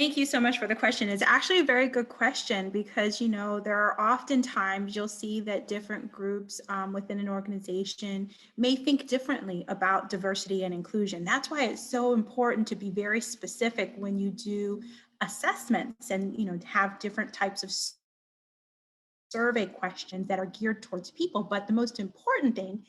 Thank you so much for the question. It's actually a very good question because, there are often times you'll see that different groups within an organization may think differently about diversity and inclusion. That's why it's so important to be very specific when you do assessments and, have different types of survey questions that are geared towards people. But the most important thing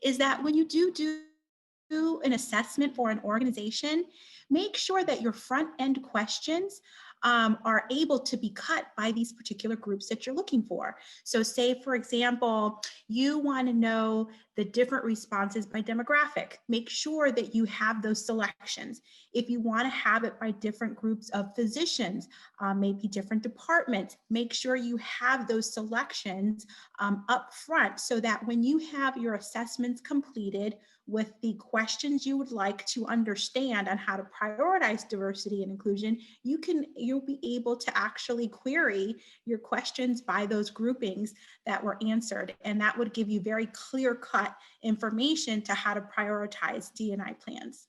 is that when you do an assessment for an organization, make sure that your front end questions are able to be cut by these particular groups that you're looking for. So say, for example, you want to know the different responses by demographic. Make sure that you have those selections. If you want to have it by different groups of physicians, maybe different departments, make sure you have those selections up front so that when you have your assessments completed with the questions you would like to understand on how to prioritize diversity and inclusion, you'll be able to actually query your questions by those groupings that were answered. And that would give you very clear-cut information to how to prioritize D&I plans.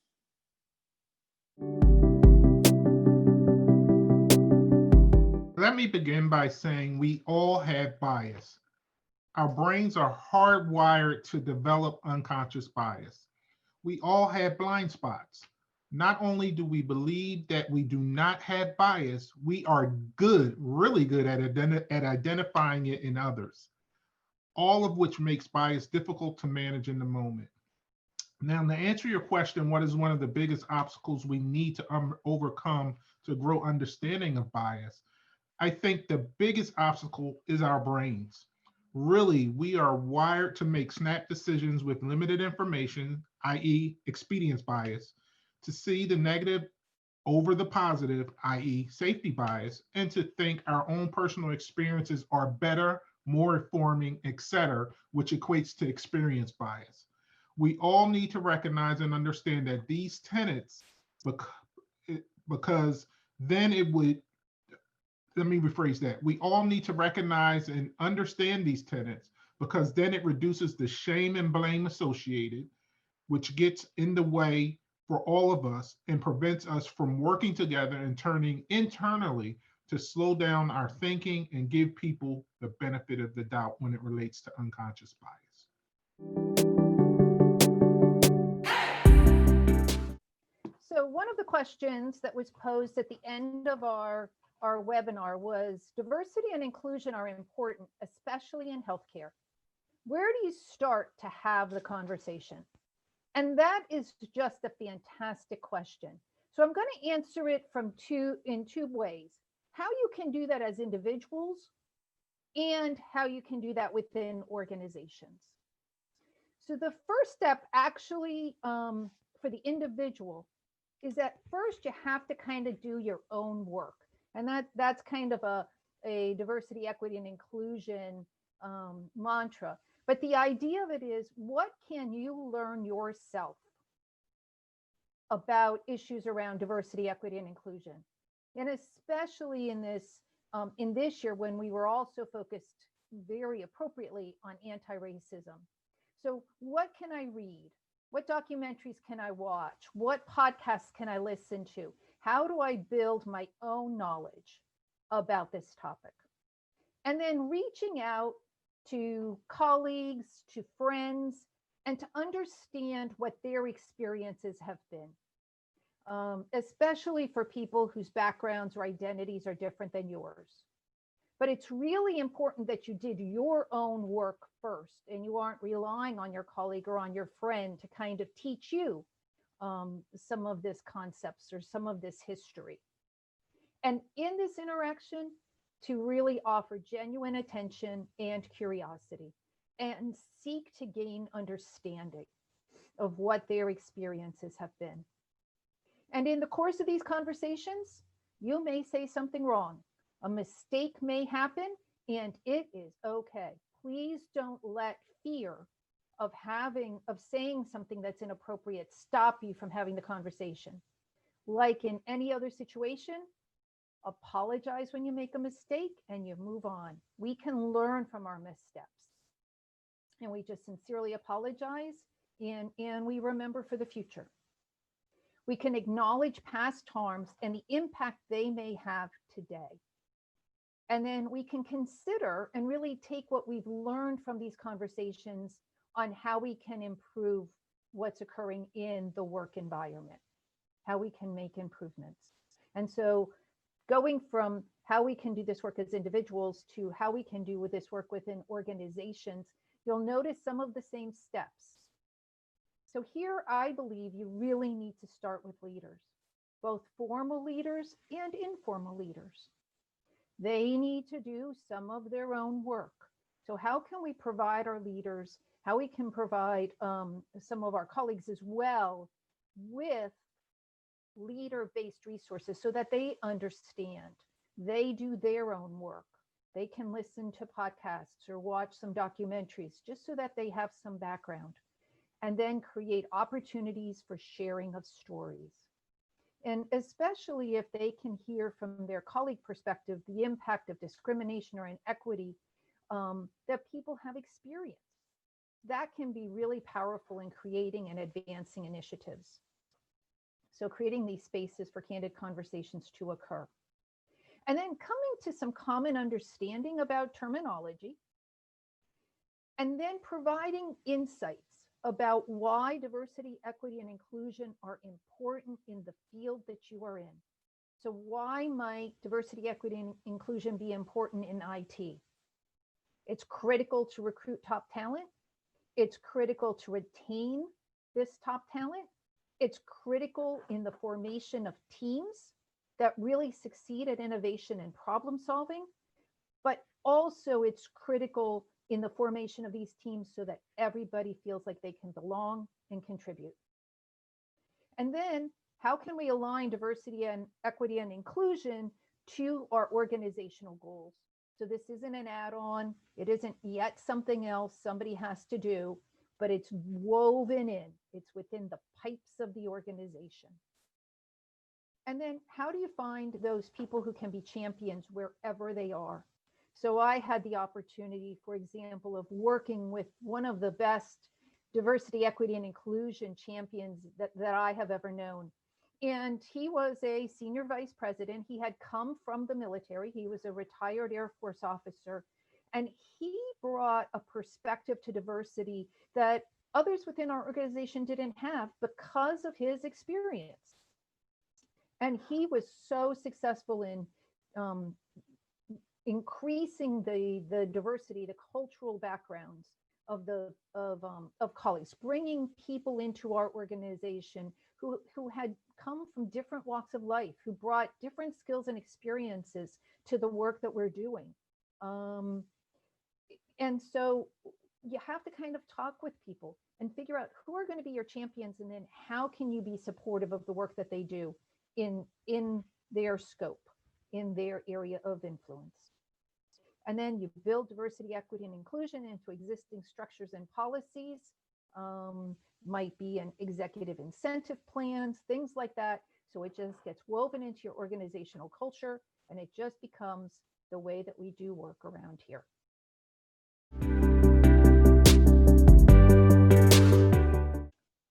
Let me begin by saying we all have bias. Our brains are hardwired to develop unconscious bias. We all have blind spots. Not only do we believe that we do not have bias, we are good, really good at identifying it in others, all of which makes bias difficult to manage in the moment. Now, to answer your question, what is one of the biggest obstacles we need to overcome to grow understanding of bias? I think the biggest obstacle is our brains. Really, we are wired to make snap decisions with limited information, i.e. expedience bias, to see the negative over the positive, i.e. safety bias, and to think our own personal experiences are better, more informing, etc., which equates to experience bias. We all need to recognize and understand that these tenets, because then it would, let me rephrase that. We all need to recognize and understand these tenets because then it reduces the shame and blame associated, which gets in the way for all of us and prevents us from working together and turning internally to slow down our thinking and give people the benefit of the doubt when it relates to unconscious bias. So one of the questions that was posed at the end of our webinar was, diversity and inclusion are important, especially in healthcare. Where do you start to have the conversation? And that is just a fantastic question. So I'm going to answer it in two ways. How you can do that as individuals and how you can do that within organizations. So the first step actually for the individual is that first you have to kind of do your own work. And that's kind of a diversity, equity, and inclusion mantra. But the idea of it is, what can you learn yourself about issues around diversity, equity, and inclusion? And especially in this year when we were also focused very appropriately on anti-racism. So what can I read? What documentaries can I watch? What podcasts can I listen to? How do I build my own knowledge about this topic? And then reaching out to colleagues, to friends, and to understand what their experiences have been, especially for people whose backgrounds or identities are different than yours. But it's really important that you did your own work first and you aren't relying on your colleague or on your friend to kind of teach you some of this concepts or some of this history. And in this interaction, to really offer genuine attention and curiosity and seek to gain understanding of what their experiences have been. And in the course of these conversations, you may say something wrong. A mistake may happen, and it is okay. Please don't let fear of saying something that's inappropriate stop you from having the conversation. Like in any other situation, apologize when you make a mistake and you move on. We can learn from our missteps. And we just sincerely apologize and we remember for the future. We can acknowledge past harms and the impact they may have today. And then we can consider and really take what we've learned from these conversations on how we can improve what's occurring in the work environment, how we can make improvements. And so going from how we can do this work as individuals to how we can do with this work within organizations, you'll notice some of the same steps. So here, I believe you really need to start with leaders, both formal leaders and informal leaders. They need to do some of their own work. So how can we provide our leaders, how we can provide some of our colleagues as well with leader-based resources so that they understand, they do their own work. They can listen to podcasts or watch some documentaries just so that they have some background, and then create opportunities for sharing of stories. And especially if they can hear from their colleague perspective, the impact of discrimination or inequity that people have experienced. That can be really powerful in creating and advancing initiatives. So creating these spaces for candid conversations to occur. And then coming to some common understanding about terminology, and then providing insights about why diversity, equity, and inclusion are important in the field that you are in. So why might diversity, equity, and inclusion be important in IT? It's critical to recruit top talent. It's critical to retain this top talent. It's critical in the formation of teams that really succeed at innovation and problem solving, but also it's critical in the formation of these teams so that everybody feels like they can belong and contribute. And then how can we align diversity and equity and inclusion to our organizational goals? So this isn't an add-on. It isn't yet something else somebody has to do, but it's woven in. It's within the pipes of the organization. And then how do you find those people who can be champions wherever they are? So I had the opportunity, for example, of working with one of the best diversity, equity, and inclusion champions that I have ever known. And he was a senior vice president. He had come from the military. He was a retired Air Force officer. And he brought a perspective to diversity that others within our organization didn't have because of his experience. And he was so successful in increasing the diversity, the cultural backgrounds of colleagues, bringing people into our organization who had come from different walks of life, who brought different skills and experiences to the work that we're doing. And so you have to kind of talk with people and figure out who are going to be your champions, and then how can you be supportive of the work that they do in their scope, in their area of influence. And then you build diversity, equity, and inclusion into existing structures and policies. Might be an executive incentive plans, things like that. So it just gets woven into your organizational culture, and it just becomes the way that we do work around here.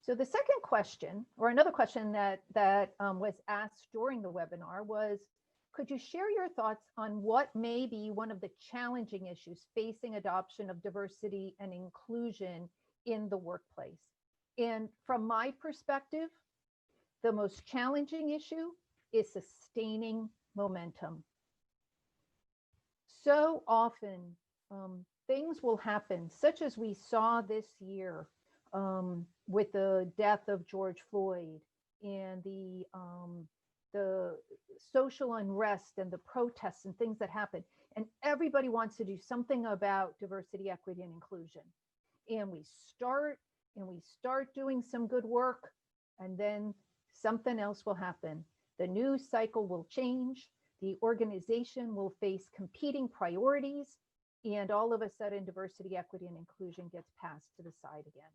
So the second question, or another question that was asked during the webinar was, could you share your thoughts on what may be one of the challenging issues facing adoption of diversity and inclusion in the workplace? And from my perspective, the most challenging issue is sustaining momentum. So often things will happen, such as we saw this year with the death of George Floyd and the social unrest and the protests and things that happen. And everybody wants to do something about diversity, equity, and inclusion. And we start doing some good work, and then something else will happen. The news cycle will change. The organization will face competing priorities, and all of a sudden diversity, equity, and inclusion gets passed to the side again.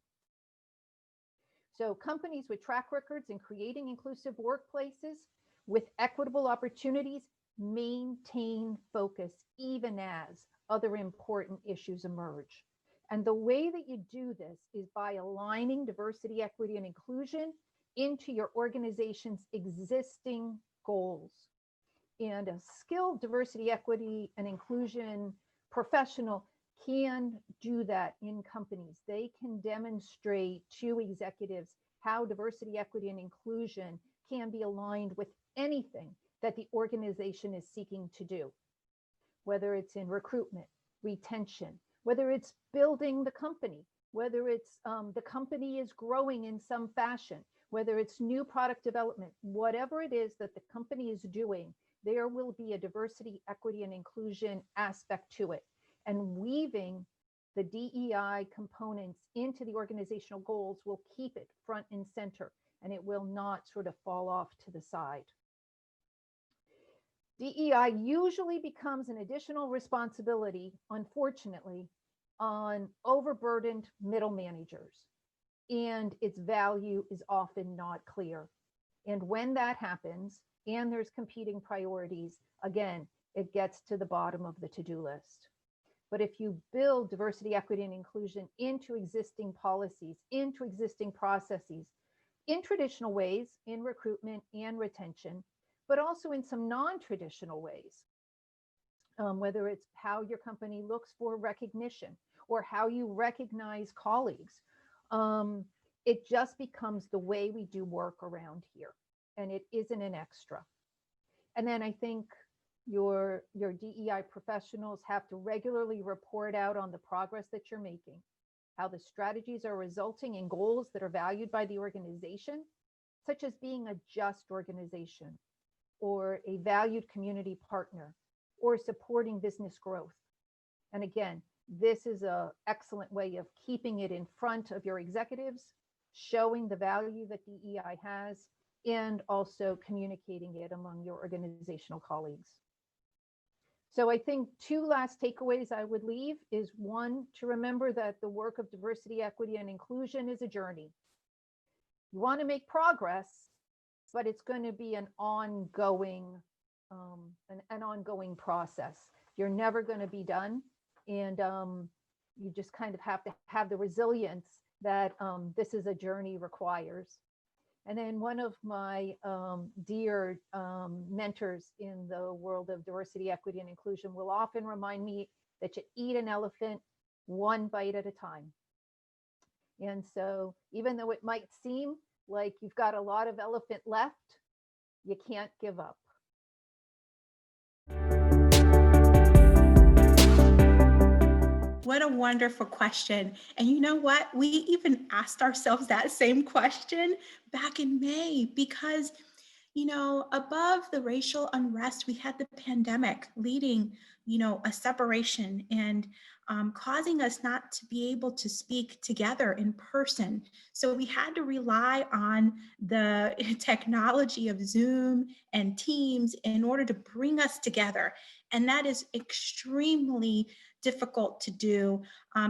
So companies with track records in creating inclusive workplaces with equitable opportunities maintain focus even as other important issues emerge. And the way that you do this is by aligning diversity, equity, and inclusion into your organization's existing goals. And a skilled diversity, equity, and inclusion professional can do that in companies. They can demonstrate to executives how diversity, equity, and inclusion can be aligned with anything that the organization is seeking to do, whether it's in recruitment, retention, whether it's building the company, whether it's the company is growing in some fashion, whether it's new product development, whatever it is that the company is doing, there will be a diversity, equity, and inclusion aspect to it. And weaving the DEI components into the organizational goals will keep it front and center, and it will not sort of fall off to the side. DEI usually becomes an additional responsibility, unfortunately, on overburdened middle managers, and its value is often not clear. And when that happens, and there's competing priorities, again, it gets to the bottom of the to-do list. But if you build diversity, equity, and inclusion into existing policies, into existing processes, in traditional ways, in recruitment and retention, but also in some non-traditional ways, whether it's how your company looks for recognition or how you recognize colleagues, it just becomes the way we do work around here, and it isn't an extra. And then I think your DEI professionals have to regularly report out on the progress that you're making, how the strategies are resulting in goals that are valued by the organization, such as being a just organization or a valued community partner or supporting business growth. And again, this is an excellent way of keeping it in front of your executives, showing the value that DEI has, and also communicating it among your organizational colleagues. So I think two last takeaways I would leave is, one, to remember that the work of diversity, equity, and inclusion is a journey. You want to make progress, but it's going to be an ongoing process. You're never going to be done, and you just kind of have to have the resilience that this is a journey requires. And then one of my dear mentors in the world of diversity, equity, and inclusion will often remind me that you eat an elephant one bite at a time. And so even though it might seem like you've got a lot of elephant left, you can't give up. What a wonderful question. And you know what? We even asked ourselves that same question back in May because, you know, above the racial unrest, we had the pandemic leading, you know, a separation and causing us not to be able to speak together in person. So we had to rely on the technology of Zoom and Teams in order to bring us together. And that is extremely difficult to do,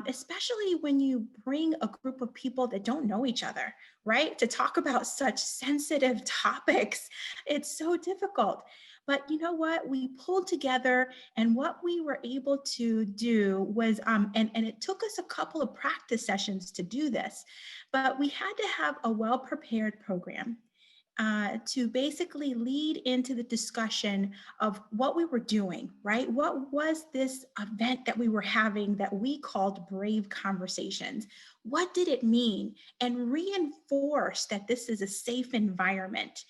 especially when you bring a group of people that don't know each other, right? To talk about such sensitive topics, it's so difficult. But you know what? We pulled together, and what we were able to do was, and it took us a couple of practice sessions to do this, but we had to have a well-prepared program to basically lead into the discussion of what we were doing, right? What was this event that we were having that we called Brave Conversations? What did it mean? And reinforce that this is a safe environment.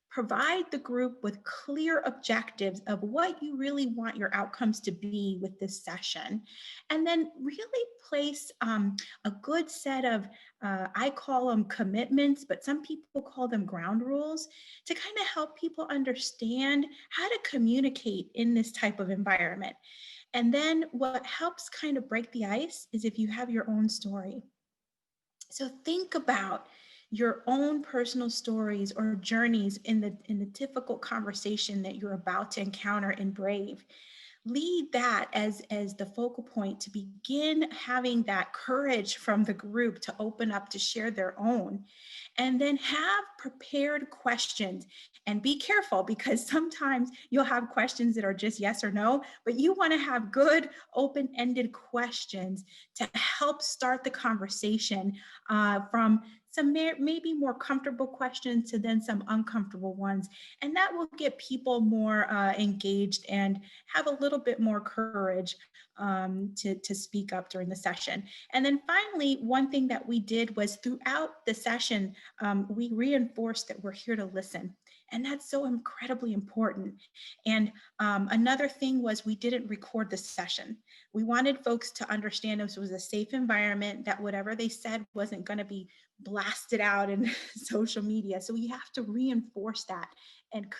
Provide the group with clear objectives of what you really want your outcomes to be with this session. And then really place a good set of, I call them commitments, but some people call them ground rules, to kind of help people understand how to communicate in this type of environment. And then what helps kind of break the ice is if you have your own story. So think about your own personal stories or journeys in the difficult conversation that you're about to encounter in Brave. Lead that as the focal point to begin having that courage from the group to open up, to share their own. And then have prepared questions. And be careful, because sometimes you'll have questions that are just yes or no, but you want to have good open-ended questions to help start the conversation from some maybe more comfortable questions to then some uncomfortable ones. And that will get people more engaged and have a little bit more courage to speak up during the session. And then finally, one thing that we did was throughout the session, we reinforced that we're here to listen. And that's so incredibly important. And another thing was we didn't record the session. We wanted folks to understand this was a safe environment, that whatever they said wasn't going to be blasted out in social media. So we have to reinforce that and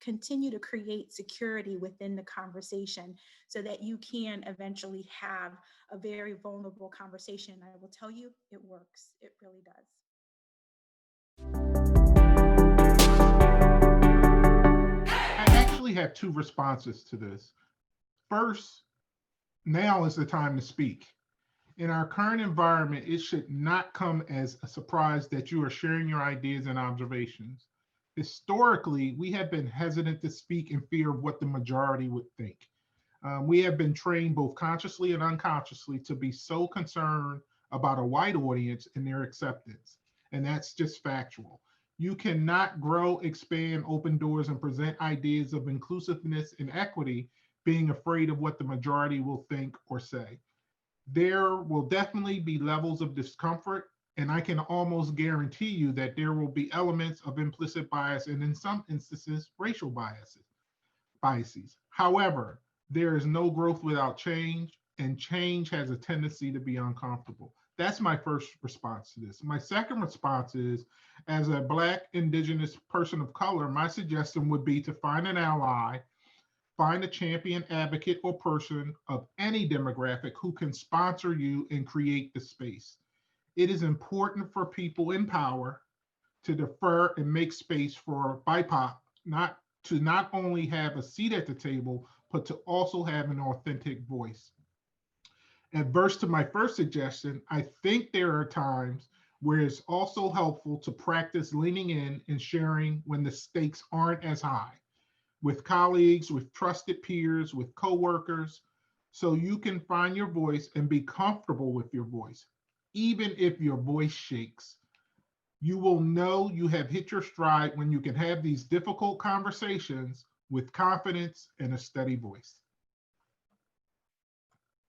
continue to create security within the conversation so that you can eventually have a very vulnerable conversation. I will tell you, it works. It really does. I actually have two responses to this. First, now is the time to speak. In our current environment, it should not come as a surprise that you are sharing your ideas and observations. Historically, we have been hesitant to speak in fear of what the majority would think. We have been trained both consciously and unconsciously to be so concerned about a white audience and their acceptance. And that's just factual. You cannot grow, expand, open doors, and present ideas of inclusiveness and equity being afraid of what the majority will think or say. There will definitely be levels of discomfort, and I can almost guarantee you that there will be elements of implicit bias and in some instances, racial biases. However, there is no growth without change, and change has a tendency to be uncomfortable. That's my first response to this. My second response is, as a Black, Indigenous person of color, my suggestion would be to find an ally, find a champion, advocate, or person of any demographic who can sponsor you and create the space. It is important for people in power to defer and make space for BIPOC not only have a seat at the table, but to also have an authentic voice. Adverse to my first suggestion, I think there are times where it's also helpful to practice leaning in and sharing when the stakes aren't as high, with colleagues, with trusted peers, with coworkers, so you can find your voice and be comfortable with your voice. Even if your voice shakes, you will know you have hit your stride when you can have these difficult conversations with confidence and a steady voice.